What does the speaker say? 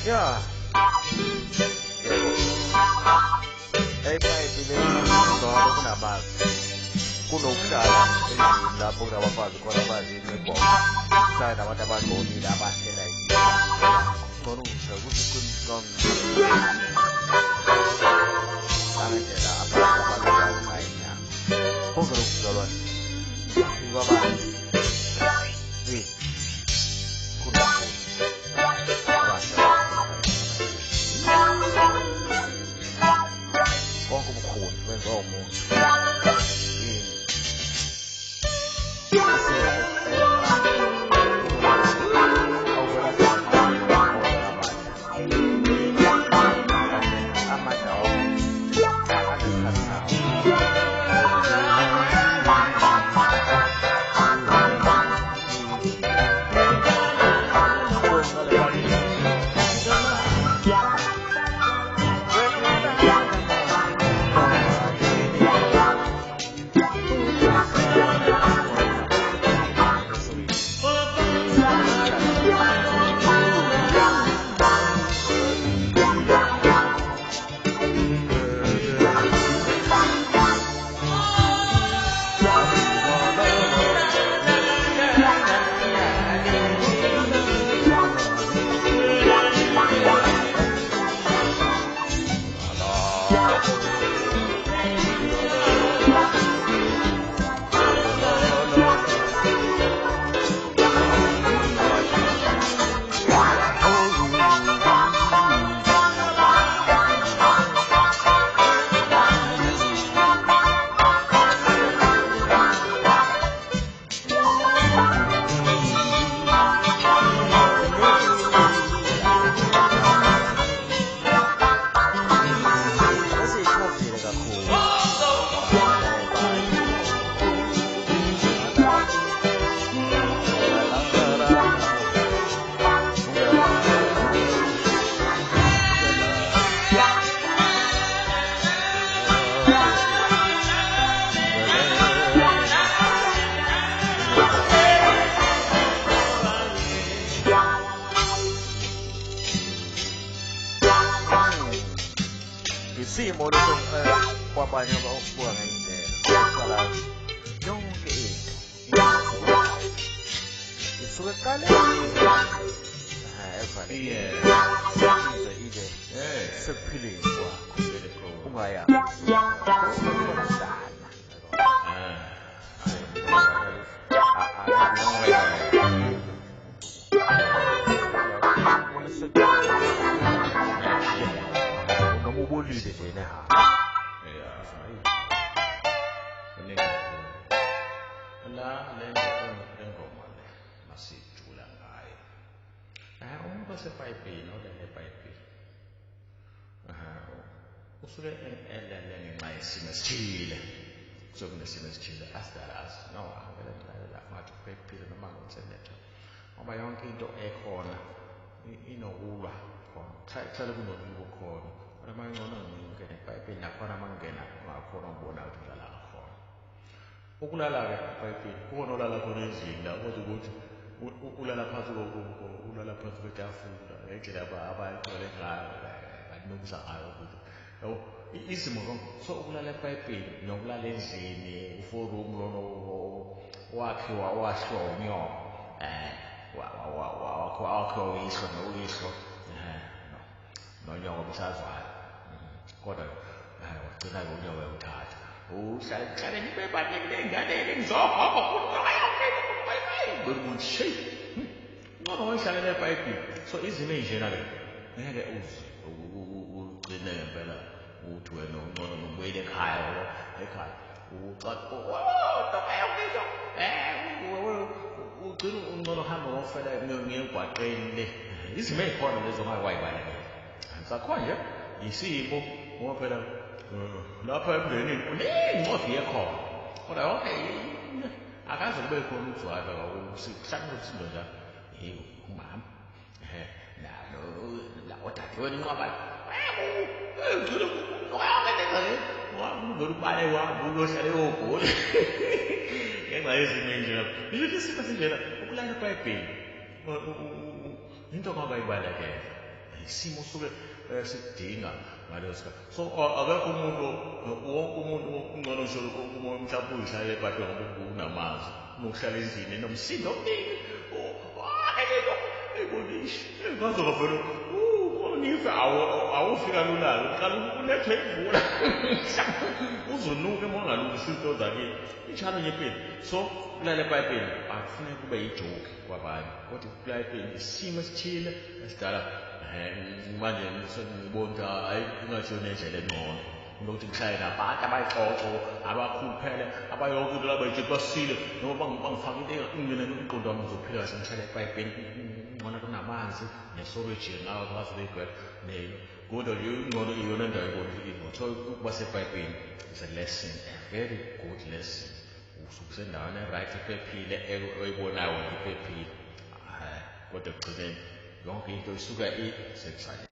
Ya. Ei päivi no aku kenapa? Kuno kala la pura wa pa ko la ba ni ko. Sai na wa ta ba ko ni la ba ke lai. Ko nu sa ku kun kong. Ana ke la ba ba mai nya. Ko ko ko lo. Ni wa ba. Ni. Kuno. Con como khổn với có một sì mo lo qua bagno va fuori in sala non che usuke kale evale ide sekuphileni kwakho ungaya noma ubolile dena lengoma le masijula ngayo umuntu osepayipini olele epayipini usuke elele ngenxa yesimo esithile kusuke kunesimo esithile asidalazi no angele ngicela ngathi uphephile noma nginsenetha ngoba yonke into ekhona inokulwa khona hlale kunokulwa khona kodwa mangcono ngingena epayipini nakhona mangingena ungakhona ukubona ukuthi udlala khona ukulala-ke epayipini kukhona olala khona endlini la kodwa ukuthi ulala phansi kwetafula ngendlela abayigcwele ngayo balungisa ngayo ukuthi yabo izimo zonke so ukulala epayipini nokulala endlini uforum lona wakhiwa wahlonywa wakhiwa uyihlo nonyoko besazwayo kodwa wagcina-ke unyoko yawuthatha uhlale nibe baningi ney'nganeni ngizohamba bekuthi shey ngcono wayihlalela epayipini so izimo ey'njena-ke ngeke ugcine ngempela ukuthi wena ungcono nobuyele ekhaya ugcina ungcono hamba ngofela ngegwaqeni le izimo ey'khona lezo ngakwayibalekela sakhona nje yisimo ngoba phela lapha emndenini uney'ncwadi yekhona kodwa yonke akaze kube khona ukuzwala hlangana umsindo njalo umama odadewenu inqwabane ubale wami uyohlala eyogoli ngenxa yezimo ey'njena ngisho isimo esinjena ukulala epayipini into ngabayibalekela isimo usuke sidinga ngaleso sikhathi so akekho umuntu wonke umuntu ungcono ngisho mhlawumbe uyihlale epayipini ngoba unamazwi unokuhlala endlini enomsindo omningi ngazoba vele nife awufika lula-ke uqala unethwe imvula uzonuka uma ungalungisa into zakini injalo nje impilo so ukulala epayipini akufuneki kube yijoki kwabanye kodwa ukulala epayipini isimo esithile esidala manje sengibona ukuthi hayi ingathi yona indlela engcono kunokuthi ngihlale nabantu abayixoxo abakhulu phela abayonke into labayithe basile noma bangifaka into engingene umqondo wami uzophila kahle ngihlale epayipini ngcono kunamanzi nesorage ngayo ngazo beyigwela kodwa nje ingcono iyona ndawo ebonile so ukuba sepayipini is a lesson, a very good lesson usuke usendaweni e-right ephephile oyibonayo iphephile kodwa ekugcineni yonke into isuka isekusaleni.